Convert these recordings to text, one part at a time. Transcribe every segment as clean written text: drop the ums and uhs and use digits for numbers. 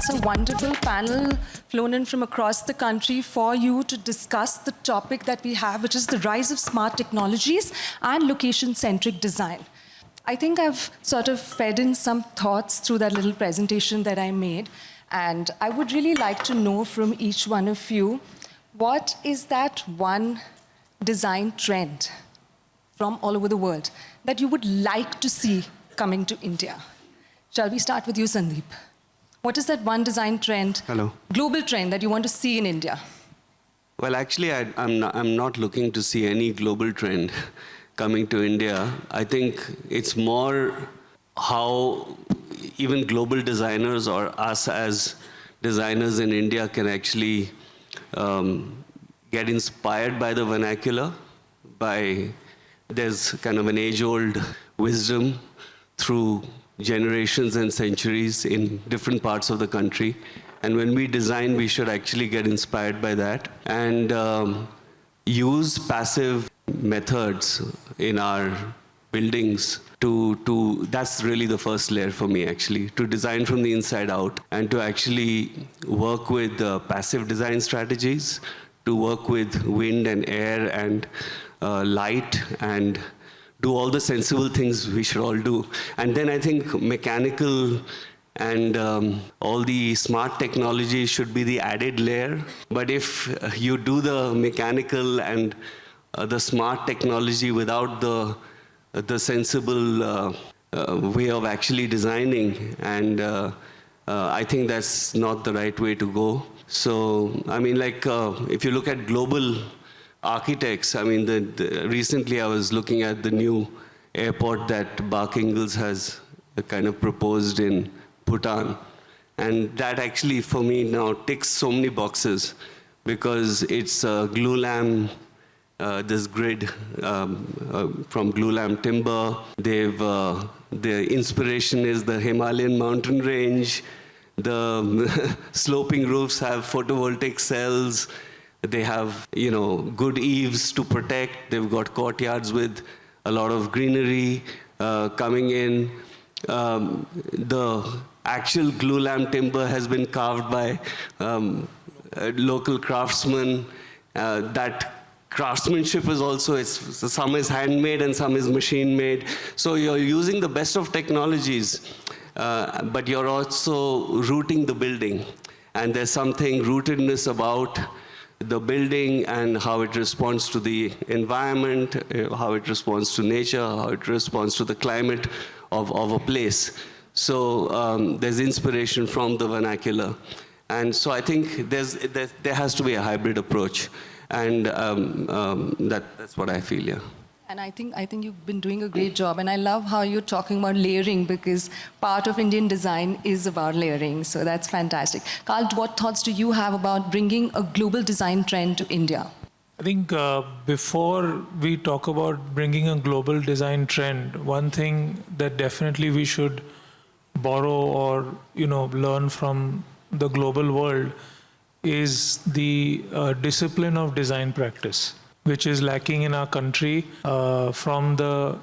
It's a wonderful panel flown in from across the country for you to discuss the topic that we have, which is the rise of smart technologies and location-centric design. I think I've sort of fed in some thoughts through that little presentation that I made, and I would really like to know from each one of you, what is that one design trend from all over the world that you would like to see coming to India? Shall we start with you, Sandeep? What is that one design trend, global trend, that you want to see in India? Well, actually, I'm not looking to see any global trend coming to India. I think it's more how even global designers or us as designers in India can actually get inspired by the vernacular. There's kind of an age-old wisdom through generations and centuries in different parts of the country. And when we design, we should actually get inspired by that and use passive methods in our buildings that's really the first layer for me, actually, to design from the inside out and to actually work with passive design strategies, to work with wind and air and light and do all the sensible things we should all do. And then I think mechanical and all the smart technology should be the added layer. But if you do the mechanical and the smart technology without the sensible way of actually designing, and I think that's not the right way to go. So, I mean, like, if you look at global architects, I mean, recently I was looking at the new airport that Bark Ingalls has kind of proposed in Bhutan. And that actually, for me now, ticks so many boxes because it's glulam, this grid from glulam timber. The inspiration is the Himalayan mountain range. The sloping roofs have photovoltaic cells. They have, good eaves to protect. They've got courtyards with a lot of greenery coming in. The actual glulam timber has been carved by local craftsmen. That craftsmanship is also, some is handmade and some is machine-made. So you're using the best of technologies, but you're also rooting the building. And there's something rootedness about the building and how it responds to the environment, how it responds to nature, how it responds to the climate of a place. So there's inspiration from the vernacular. And so I think there has to be a hybrid approach. And that's what I feel, yeah. And I think you've been doing a great job. And I love how you're talking about layering, because part of Indian design is about layering. So that's fantastic. Karl, what thoughts do you have about bringing a global design trend to India? I think before we talk about bringing a global design trend, one thing that definitely we should borrow or learn from the global world is the discipline of design practice, which is lacking in our country from the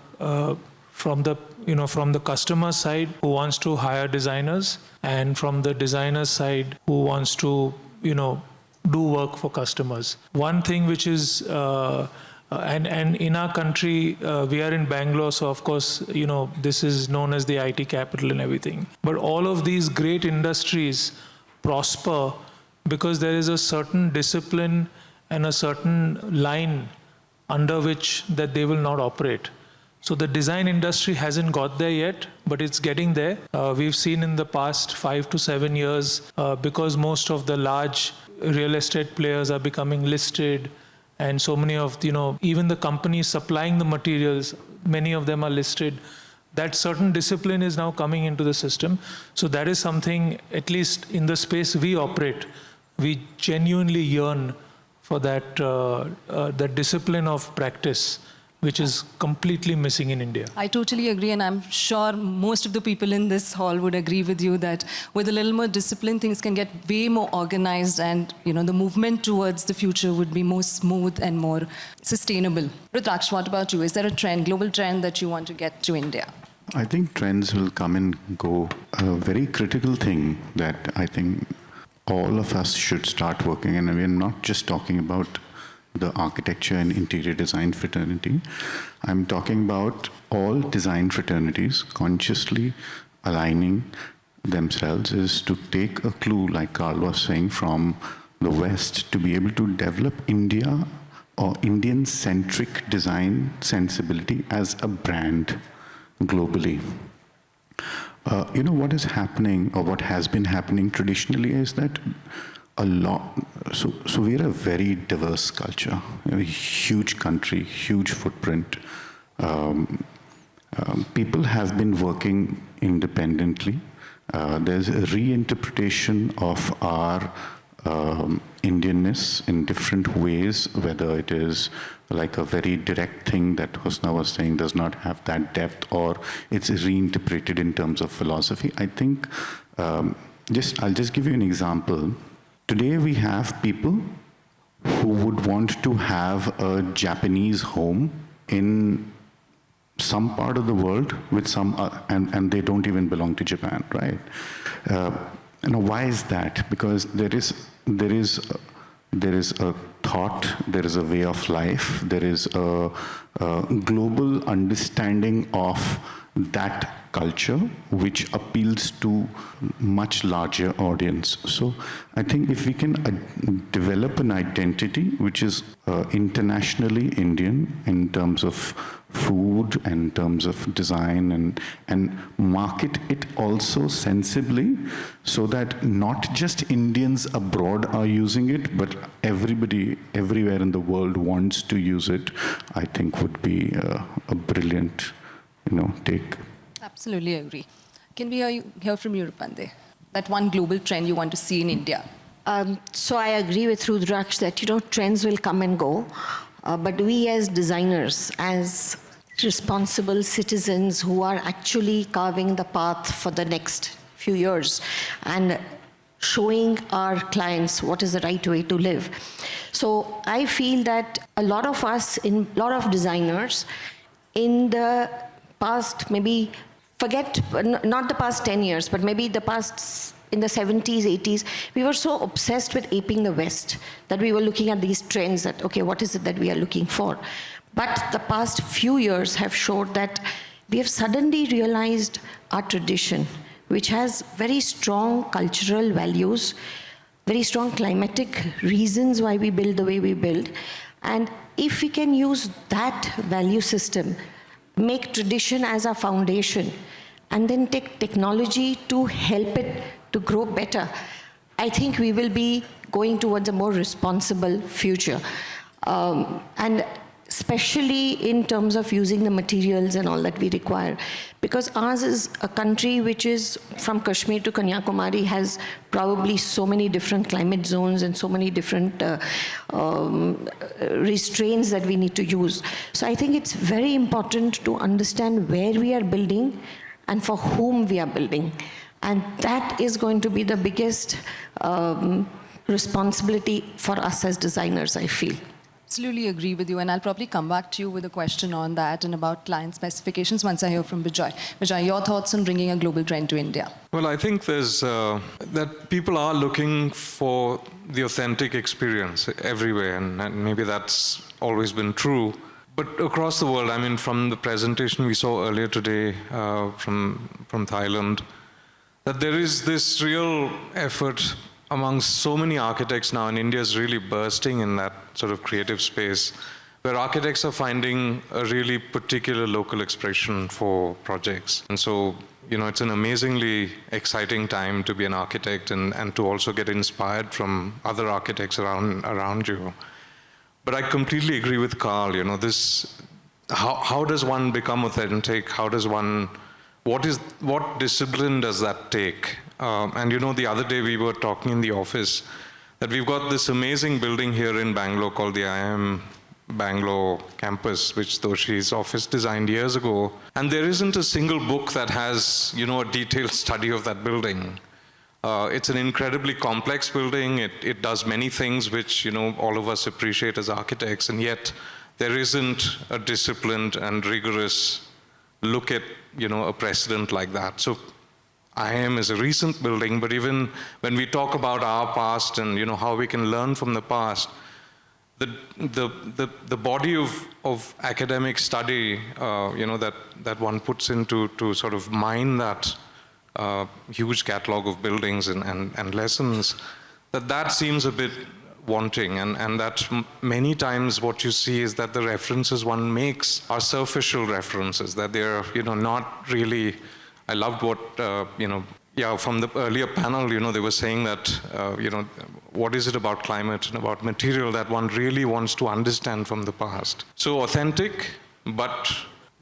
customer side who wants to hire designers, and from the designer side who wants to do work for customers. One thing which is and in our country, we are in Bangalore, so of course this is known as the IT capital and everything. But all of these great industries prosper because there is a certain discipline and a certain line under which that they will not operate. So the design industry hasn't got there yet, but it's getting there. We've seen in the past 5 to 7 years, because most of the large real estate players are becoming listed, and so many of, even the companies supplying the materials, many of them are listed. That certain discipline is now coming into the system. So that is something, at least in the space we operate, we genuinely yearn for that, that discipline of practice, which is completely missing in India. I totally agree, and I'm sure most of the people in this hall would agree with you that with a little more discipline, things can get way more organized, and the movement towards the future would be more smooth and more sustainable. Rudhraksh, what about you? Is there a trend, global trend, that you want to get to India? I think trends will come and go. A very critical thing that I think all of us should start working, and we're not just talking about the architecture and interior design fraternity. I'm talking about all design fraternities consciously aligning themselves is to take a clue, like Karl was saying, from the West to be able to develop India or Indian-centric design sensibility as a brand globally. What is happening, or what has been happening traditionally, is that a lot. So we're a very diverse culture, a huge country, huge footprint. People have been working independently. There's a reinterpretation of our Indianness in different ways, whether it is like a very direct thing that Khosla was saying does not have that depth, or it's reinterpreted in terms of philosophy. I think, I'll just give you an example. Today we have people who would want to have a Japanese home in some part of the world with some, and they don't even belong to Japan, right? Why is that? Because there is a thought, there is a way of life, there is a global understanding of that culture which appeals to much larger audience. So I think if we can develop an identity which is internationally Indian in terms of food and in terms of design, and market it also sensibly, so that not just Indians abroad are using it, but everybody everywhere in the world wants to use it, I think would be a brilliant take. Absolutely agree. Can we hear from you, Rupande? That one global trend you want to see in India? So I agree with Rudhraksh that, trends will come and go. But we as designers, as responsible citizens who are actually carving the path for the next few years and showing our clients what is the right way to live. So I feel that a lot of us, a lot of designers, in the past, maybe forget, not the past 10 years, but maybe the past, in the 70s, 80s, we were so obsessed with aping the West that we were looking at these trends that, okay, what is it that we are looking for? But the past few years have showed that we have suddenly realized our tradition, which has very strong cultural values, very strong climatic reasons why we build the way we build. And if we can use that value system, make tradition as our foundation, and then take technology to help it to grow better, I think we will be going towards a more responsible future. And especially in terms of using the materials and all that we require. Because ours is a country which is, from Kashmir to Kanyakumari, has probably so many different climate zones and so many different restraints that we need to use. So I think it's very important to understand where we are building and for whom we are building. And that is going to be the biggest responsibility for us as designers, I feel. Absolutely agree with you, and I'll probably come back to you with a question on that and about client specifications once I hear from Bijoy. Bijoy, your thoughts on bringing a global trend to India? Well, I think there's that people are looking for the authentic experience everywhere, and maybe that's always been true. But across the world, I mean, from the presentation we saw earlier today from Thailand, that there is this real effort amongst so many architects now, and India is really bursting in that sort of creative space, where architects are finding a really particular local expression for projects. And so, it's an amazingly exciting time to be an architect and to also get inspired from other architects around you. But I completely agree with Karl, how does one become authentic? What discipline does that take? And the other day we were talking in the office that we've got this amazing building here in Bangalore called the IIM Bangalore campus, which Doshi's office designed years ago. And there isn't a single book that has, a detailed study of that building. It's an incredibly complex building. It does many things which, all of us appreciate as architects, and yet there isn't a disciplined and rigorous look at, a precedent like that. So IIM is a recent building, but even when we talk about our past and, how we can learn from the past, the body of academic study, that one puts into to sort of mine that huge catalog of buildings and lessons, that seems a bit wanting, and that many times what you see is that the references one makes are superficial references, that they're, not really. I loved what, from the earlier panel, they were saying that, what is it about climate and about material that one really wants to understand from the past. So authentic, but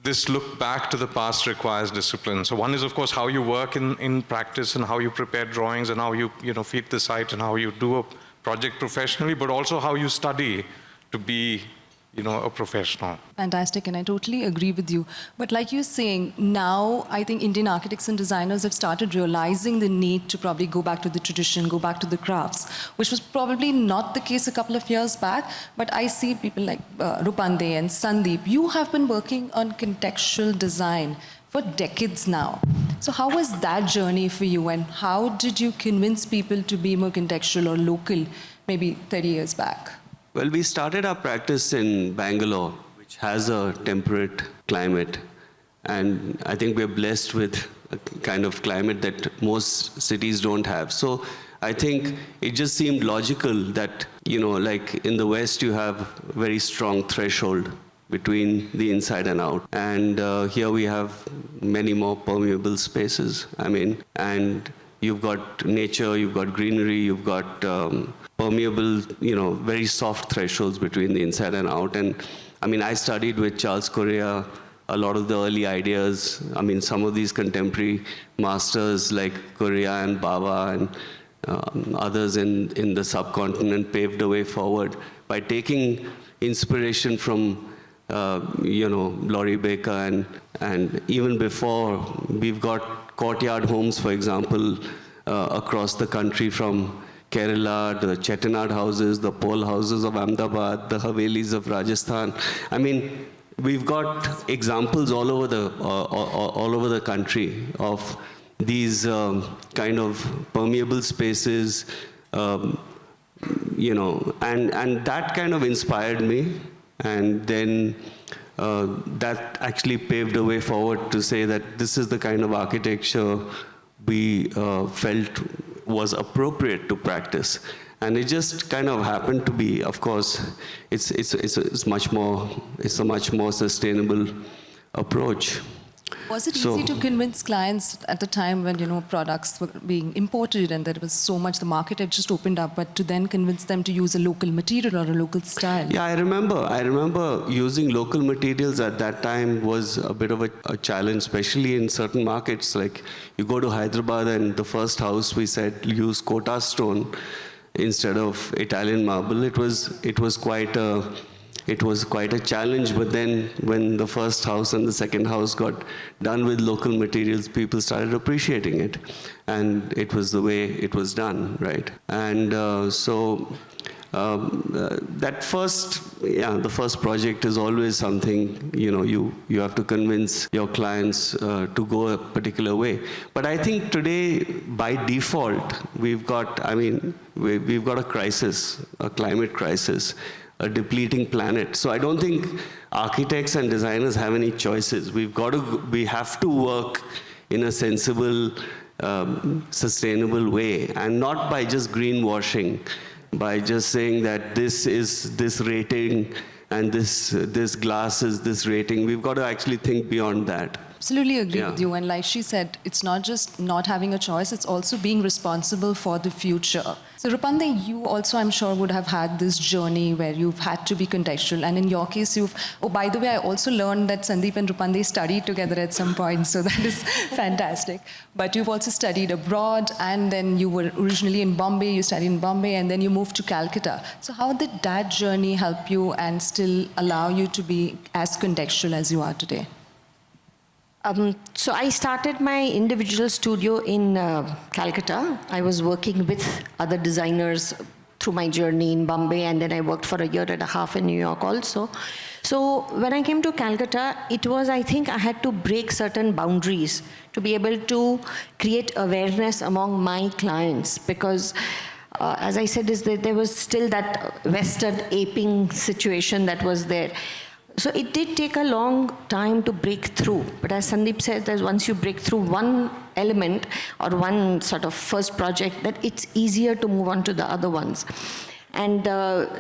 this look back to the past requires discipline. So one is, of course, how you work in practice and how you prepare drawings and how you, feed the site and how you do a project professionally, but also how you study to be, a professional. Fantastic, and I totally agree with you. But like you're saying, now I think Indian architects and designers have started realizing the need to probably go back to the tradition, go back to the crafts, which was probably not the case a couple of years back. But I see people like Rupande and Sandeep. You have been working on contextual design for decades now. So how was that journey for you, and how did you convince people to be more contextual or local maybe 30 years back? Well, we started our practice in Bangalore, which has a temperate climate. And I think we're blessed with a kind of climate that most cities don't have. So I think it just seemed logical that, like in the West, you have a very strong threshold between the inside and out. And here we have many more permeable spaces. And you've got nature, you've got greenery, you've got permeable, very soft thresholds between the inside and out. And I studied with Charles Correa a lot of the early ideas. Some of these contemporary masters like Correa and Bava and others in the subcontinent paved the way forward by taking inspiration from Laurie Baker and even before, we've got courtyard homes, for example, across the country from Kerala, the Chettinad houses, the Pole houses of Ahmedabad, the Havelis of Rajasthan. We've got examples all over the country of these kind of permeable spaces, and that kind of inspired me. And then that actually paved the way forward to say that this is the kind of architecture we felt was appropriate to practice. And it just kind of happened to be, of course, it's a much more sustainable approach. Was it easy to convince clients at the time when, products were being imported and there was so much, the market had just opened up, but to then convince them to use a local material or a local style? Yeah, I remember using local materials at that time was a bit of a challenge, especially in certain markets. Like you go to Hyderabad and the first house we said use Kota stone instead of Italian marble. It was quite a challenge, but then when the first house and the second house got done with local materials, people started appreciating it. And it was the way it was done, right? And the first project is always something, you have to convince your clients to go a particular way. But I think today, by default, we've got a crisis, a climate crisis, a depleting planet. So I don't think architects and designers have any choices. We have to work in a sensible, sustainable way, and not by just greenwashing, by just saying that this is this rating and this glass is this rating. We've got to actually think beyond that. Absolutely agree with you. And like she said, it's not just not having a choice, it's also being responsible for the future. So Rupande, you also, I'm sure, would have had this journey where you've had to be contextual. And in your case, by the way, I also learned that Sandeep and Rupande studied together at some point. So that is fantastic. But you've also studied abroad, and then you were originally in Bombay, you studied in Bombay, and then you moved to Calcutta. So how did that journey help you and still allow you to be as contextual as you are today? So I started my individual studio in Calcutta. I was working with other designers through my journey in Bombay, and then I worked for a year and a half in New York also. So when I came to Calcutta, it was, I think I had to break certain boundaries to be able to create awareness among my clients, because as I said, is that there was still that Western aping situation that was there. So it did take a long time to break through. But as Sandeep said, that once you break through one element or one sort of first project, that it's easier to move on to the other ones. And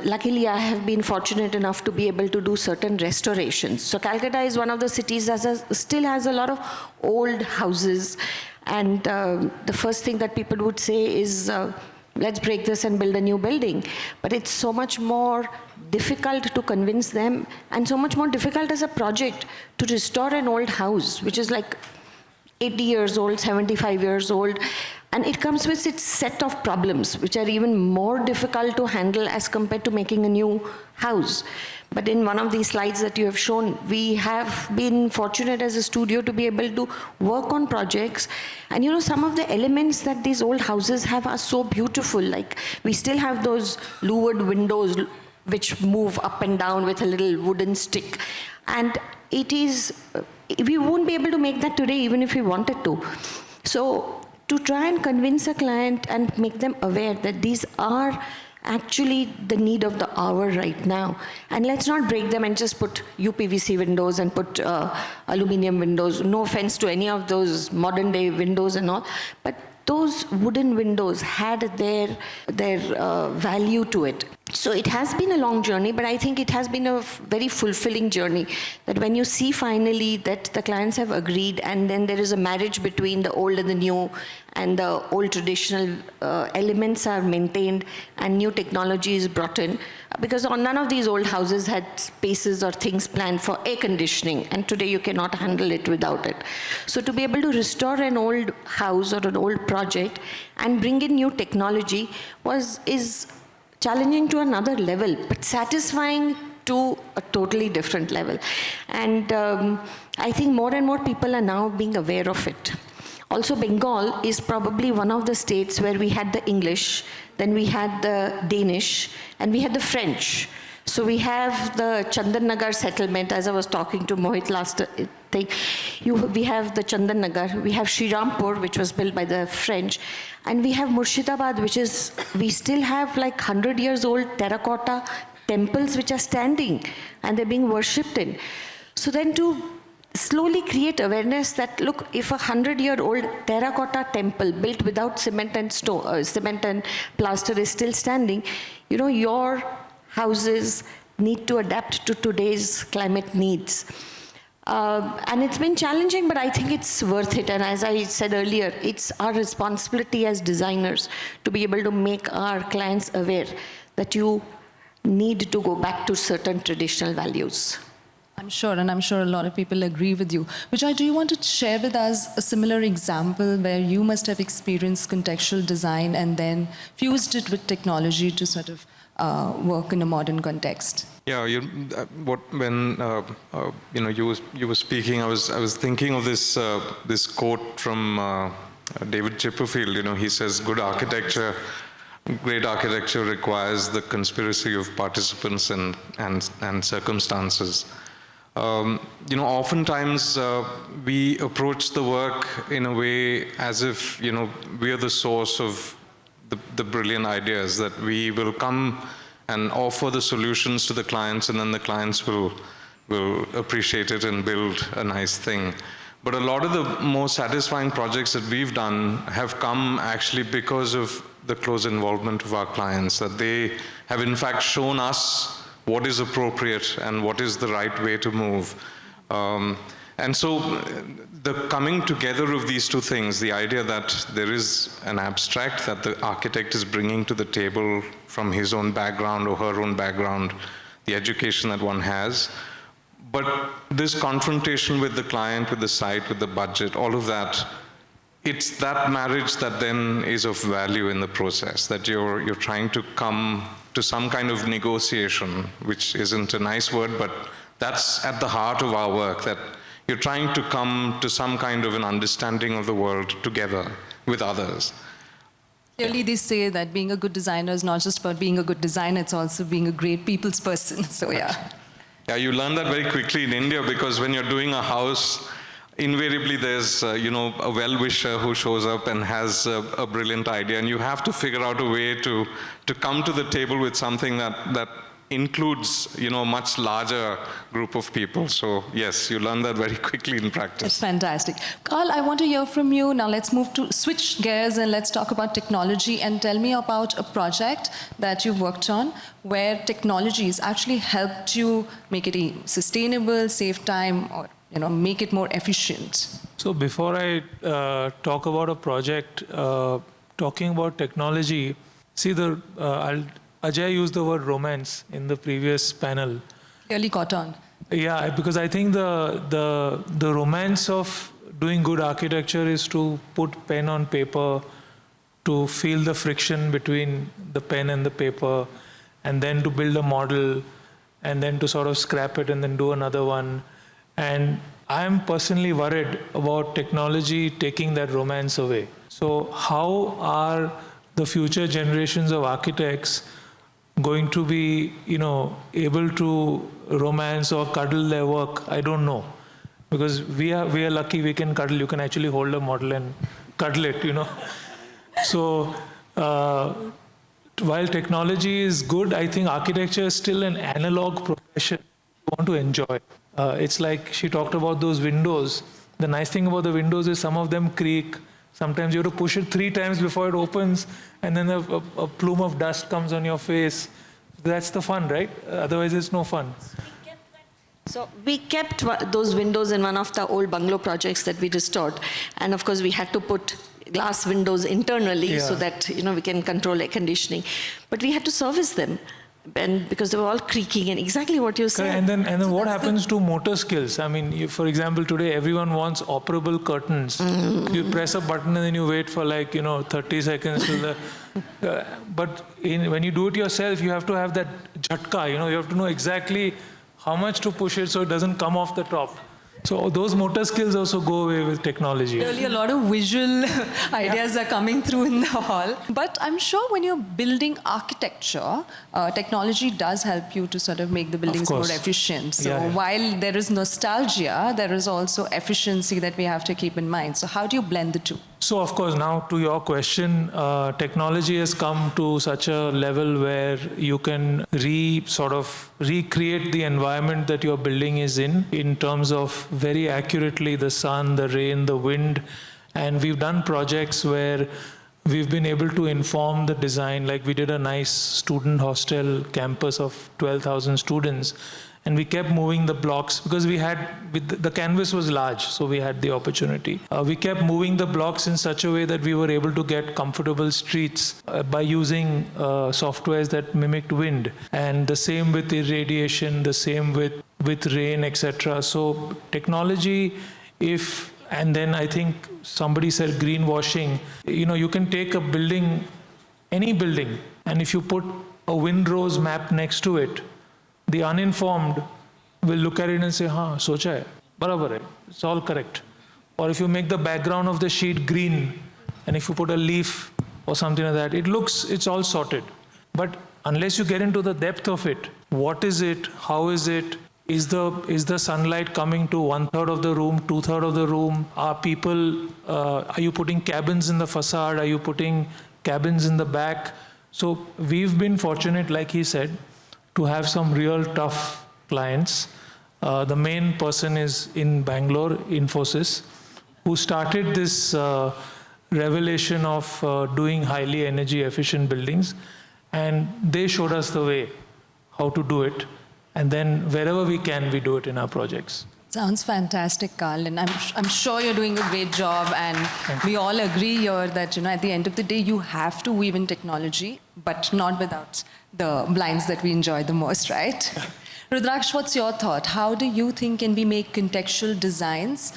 luckily, I have been fortunate enough to be able to do certain restorations. So Calcutta is one of the cities that still has a lot of old houses. And the first thing that people would say is, let's break this and build a new building. But it's so much more difficult to convince them, and so much more difficult as a project to restore an old house, which is like 80 years old, 75 years old. And it comes with its set of problems, which are even more difficult to handle as compared to making a new house. But in one of these slides that you have shown, we have been fortunate as a studio to be able to work on projects. And you know, some of the elements that these old houses have are so beautiful. Like, we still have those louvered windows which move up and down with a little wooden stick. And it is, we won't be able to make that today even if we wanted to. So to try and convince a client and make them aware that these are actually the need of the hour right now. And let's not break them and just put UPVC windows and put aluminum windows. No offense to any of those modern day windows and all, but those wooden windows had their value to it. So it has been a long journey, but I think it has been a very fulfilling journey, that when you see finally that the clients have agreed, and then there is a marriage between the old and the new, and the old traditional elements are maintained and new technology is brought in. Because none of these old houses had spaces or things planned for air conditioning, and today you cannot handle it without it. So to be able to restore an old house or an old project and bring in new technology is challenging to another level, but satisfying to a totally different level. And I think more and more people are now being aware of it. Also, Bengal is probably one of the states where we had the English, then we had the Danish, and we had the French. So we have the Chandan settlement, as I was talking to Mohit last thing. We have the Chandan, we have Srirampur, which was built by the French, and we have Murshidabad, which is, we still have like 100 years old terracotta temples which are standing, and they're being worshipped in. So then to slowly create awareness that, look, if a 100-year-old terracotta temple built without cement and cement and plaster is still standing, you know, your houses need to adapt to today's climate needs. And it's been challenging, but I think it's worth it. And as I said earlier, it's our responsibility as designers to be able to make our clients aware that you need to go back to certain traditional values. I'm sure, and I'm sure a lot of people agree with you. Bijoy, do you want to share with us a similar example where you must have experienced contextual design and then fused it with technology to sort of work in a modern context? Yeah, when you were speaking, I was thinking of this this quote from David Chipperfield. You know, he says, "Great architecture requires the conspiracy of participants and circumstances." You know, oftentimes we approach the work in a way as if, you know, we are the source of the brilliant ideas, that we will come and offer the solutions to the clients, and then the clients will appreciate it and build a nice thing. But a lot of the more satisfying projects that we've done have come actually because of the close involvement of our clients, that they have in fact shown us what is appropriate and what is the right way to move. And so the coming together of these two things, the idea that there is an abstract that the architect is bringing to the table from his own background or her own background, the education that one has, but this confrontation with the client, with the site, with the budget, all of that, it's that marriage that then is of value in the process, that you're trying to come to some kind of negotiation, which isn't a nice word, but that's at the heart of our work, that you're trying to come to some kind of an understanding of the world together with others. Clearly, they say that being a good designer is not just about being a good designer, it's also being a great people's person. So, yeah. Yeah, you learn that very quickly in India because when you're doing a house, invariably there's a well-wisher who shows up and has a brilliant idea, and you have to figure out a way to come to the table with something that includes a much larger group of people. So yes, you learn that very quickly in practice. It's fantastic. Karl, I want to hear from you. Now let's switch gears and let's talk about technology, and tell me about a project that you've worked on where technologies actually helped you make it sustainable, save time, or make it more efficient. So before I talk about a project, talking about technology, see Ajay used the word romance in the previous panel. Really caught on. Yeah, because I think the romance of doing good architecture is to put pen on paper, to feel the friction between the pen and the paper, and then to build a model, and then to sort of scrap it and then do another one. And I'm personally worried about technology taking that romance away. So how are the future generations of architects going to be, able to romance or cuddle their work? I don't know, because we are lucky we can cuddle. You can actually hold a model and cuddle it, So while technology is good, I think architecture is still an analog profession you want to enjoy. It's like she talked about those windows. The nice thing about the windows is some of them creak. Sometimes you have to push it 3 times before it opens, and then a plume of dust comes on your face. That's the fun, right? Otherwise, it's no fun. So we kept those windows in one of the old bungalow projects that we restored. And of course, we had to put glass windows internally so that we can control air conditioning. But we had to service them. And because they were all creaking, and exactly what you said. And then what happens to motor skills? I mean, for example, today everyone wants operable curtains. You press a button and then you wait for 30 seconds. But when you do it yourself, you have to have that jhatka. You have to know exactly how much to push it so it doesn't come off the top. So those motor skills also go away with technology. Really, a lot of visual ideas are coming through in the hall. But I'm sure when you're building architecture, technology does help you to sort of make the buildings more efficient. So while there is nostalgia, there is also efficiency that we have to keep in mind. So how do you blend the two? So of course, now to your question, technology has come to such a level where you can recreate the environment that your building is in terms of very accurately the sun, the rain, the wind. And we've done projects where we've been able to inform the design. Like we did a nice student hostel campus of 12,000 students. And we kept moving the blocks because the canvas was large, so we had the opportunity. We kept moving the blocks in such a way that we were able to get comfortable streets by using softwares that mimicked wind. And the same with irradiation, the same with rain, etc. So technology, and then I think somebody said greenwashing, you can take a building, any building, and if you put a windrose map next to it, the uninformed will look at it and say, socha hai, barabar hai, it's all correct. Or if you make the background of the sheet green, and if you put a leaf or something like that, it's all sorted. But unless you get into the depth of it, what is it, how is it, is the sunlight coming to 1/3 of the room, 2/3 of the room? Are you putting cabins in the facade? Are you putting cabins in the back? So we've been fortunate, like he said, to have some real tough clients. The main person is in Bangalore, Infosys, who started this revelation of doing highly energy efficient buildings. And they showed us the way, how to do it. And then wherever we can, we do it in our projects. Sounds fantastic, Karl, and I'm sure you're doing a great job, and we all agree here that at the end of the day you have to weave in technology, but not without the blinds that we enjoy the most, right? Rudhraksh, what's your thought? How do you think can we make contextual designs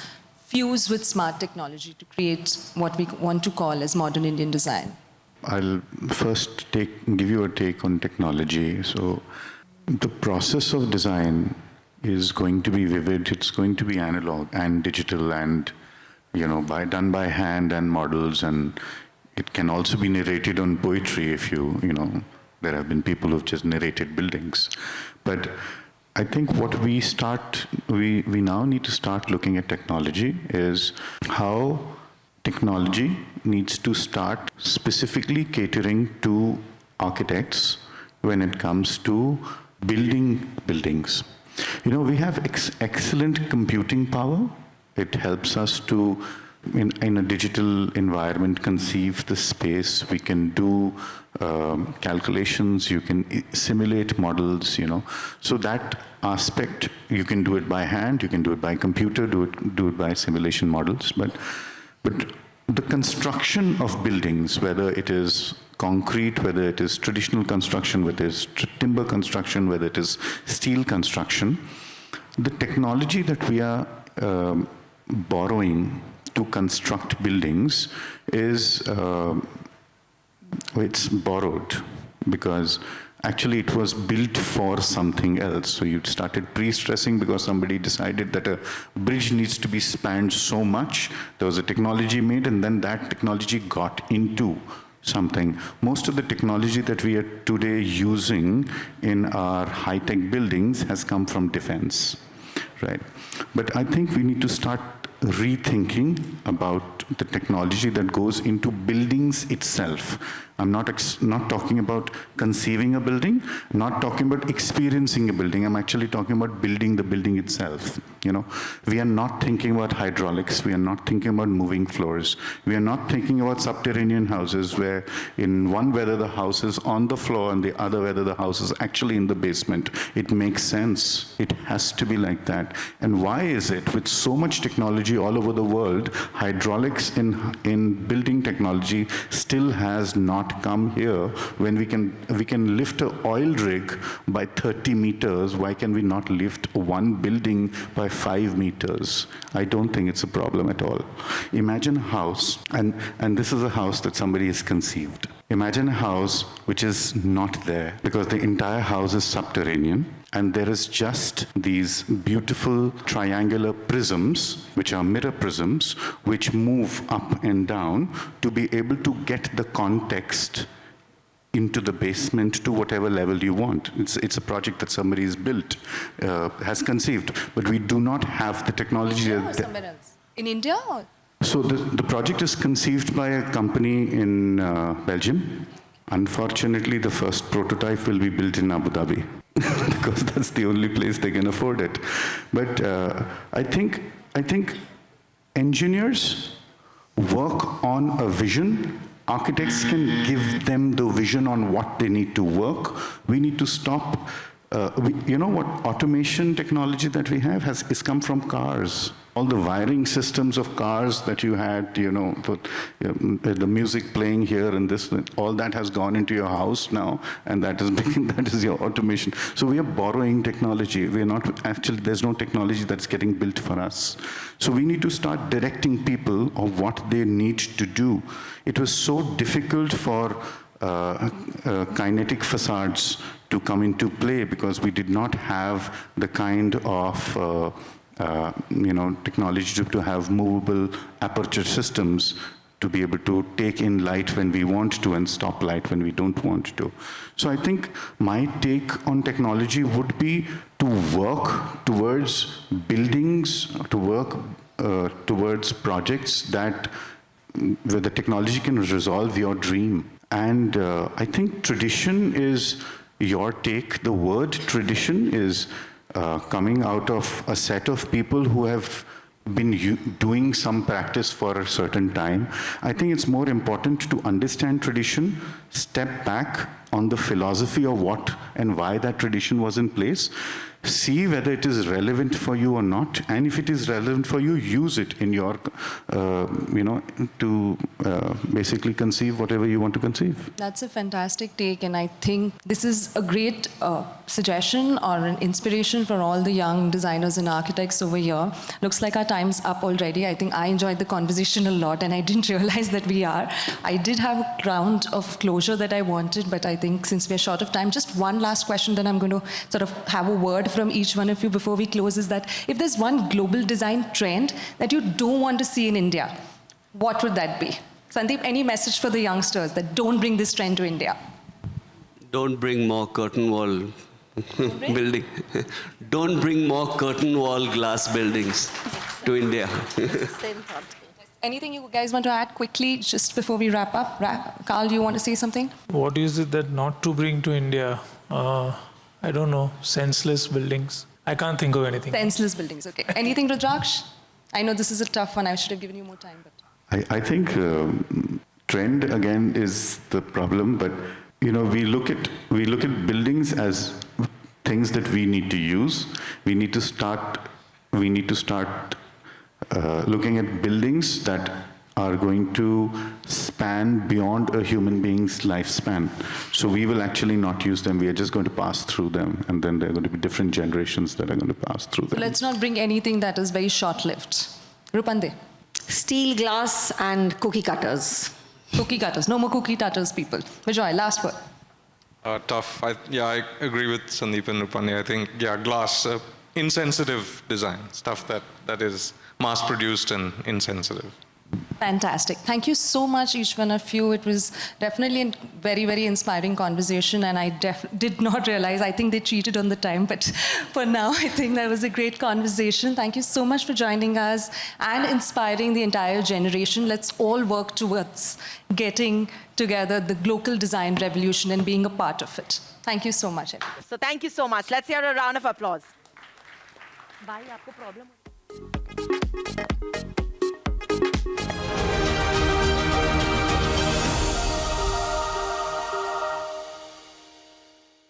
fuse with smart technology to create what we want to call as modern Indian design? I'll first give you a take on technology. So the process of design is going to be vivid, it's going to be analog and digital and, done by hand and models, and it can also be narrated on poetry if there have been people who've just narrated buildings. But I think what we now need to start looking at technology is how technology needs to start specifically catering to architects when it comes to building buildings. We have excellent computing power. It helps us to, in a digital environment, conceive the space. We can do calculations, you can simulate models, So that aspect, you can do it by hand, you can do it by computer, do it by simulation models. But the construction of buildings, whether it is concrete, whether it is traditional construction, whether it is timber construction, whether it is steel construction, the technology that we are borrowing to construct buildings is, it's borrowed because actually it was built for something else. So you started pre-stressing because somebody decided that a bridge needs to be spanned so much. There was a technology made, and then that technology got into something. Most of the technology that we are today using in our high-tech buildings has come from defense, right? But I think we need to start rethinking about the technology that goes into buildings itself. I'm not talking about conceiving a building, not talking about experiencing a building. I'm actually talking about building the building itself. We are not thinking about hydraulics. We are not thinking about moving floors. We are not thinking about subterranean houses where in one weather the house is on the floor and the other weather the house is actually in the basement. It makes sense. It has to be like that. And why is it with so much technology all over the world, hydraulics in building technology still has not come here? When we can lift an oil rig by 30 meters, why can we not lift one building by 5 meters? I don't think it's a problem at all. Imagine a house, and this is a house that somebody has conceived. Imagine a house which is not there because the entire house is subterranean, and there is just these beautiful triangular prisms, which are mirror prisms, which move up and down to be able to get the context into the basement to whatever level you want. It's a project that somebody has built, has conceived, but we do not have the technology. In India or somewhere else? In India? Or? So the project is conceived by a company in Belgium. Unfortunately, the first prototype will be built in Abu Dhabi because that's the only place they can afford it. But I think engineers work on a vision. Architects can give them the vision on what they need to work. We need to stop. What automation technology that we have is come from cars. All the wiring systems of cars that you had, the music playing here and this, all that has gone into your house now, and that is your automation. So we are borrowing technology. We are not actually. There's no technology that's getting built for us. So we need to start directing people of what they need to do. It was so difficult for kinetic facades to come into play because we did not have the kind of technology to have movable aperture systems to be able to take in light when we want to and stop light when we don't want to. So I think my take on technology would be to work towards buildings, to work towards projects that where the technology can resolve your dream. And I think tradition is your take. The word tradition is coming out of a set of people who have been doing some practice for a certain time. I think it's more important to understand tradition, step back on the philosophy of what and why that tradition was in place, see whether it is relevant for you or not, and if it is relevant for you, use it in your, to basically conceive whatever you want to conceive. That's a fantastic take, and I think this is a great suggestion or an inspiration for all the young designers and architects over here. Looks like our time's up already. I think I enjoyed the conversation a lot, and I didn't realize that we are. I did have a round of closure that I wanted, but I think since we're short of time, just one last question, then I'm going to sort of have a word from each one of you before we close, is that if there's one global design trend that you don't want to see in India, what would that be? Sandeep, any message for the youngsters that don't bring this trend to India? Don't bring more curtain wall building. Don't bring more curtain wall glass buildings to India. Same thought. Anything you guys want to add quickly just before we wrap up? Karl, you want to say something? What is it that not to bring to India? I don't know. Senseless buildings. I can't think of anything. Senseless buildings, okay. Anything, Rudhraksh? I know this is a tough one. I should have given you more time. But I think trend again is the problem, but we look at buildings as things that we need to use. We need to start looking at buildings that are going to span beyond a human being's lifespan. So we will actually not use them. We are just going to pass through them, and then there are going to be different generations that are going to pass through them. let's not bring anything that is very short-lived. Rupande, Steel, glass, and cookie cutters. cookie cutters. No more cookie cutters, people. Bijoy, last word. Tough. I agree with Sandeep and Rupande. I think, glass, insensitive design, stuff that is mass-produced and insensitive. Fantastic. Thank you so much, each one of you. It was definitely a very, very inspiring conversation, and I did not realize, I think they cheated on the time, but for now, I think that was a great conversation. Thank you so much for joining us and inspiring the entire generation. Let's all work towards getting together the local design revolution and being a part of it. Thank you so much. So thank you so much. Let's hear a round of applause. Bhai, aapko problem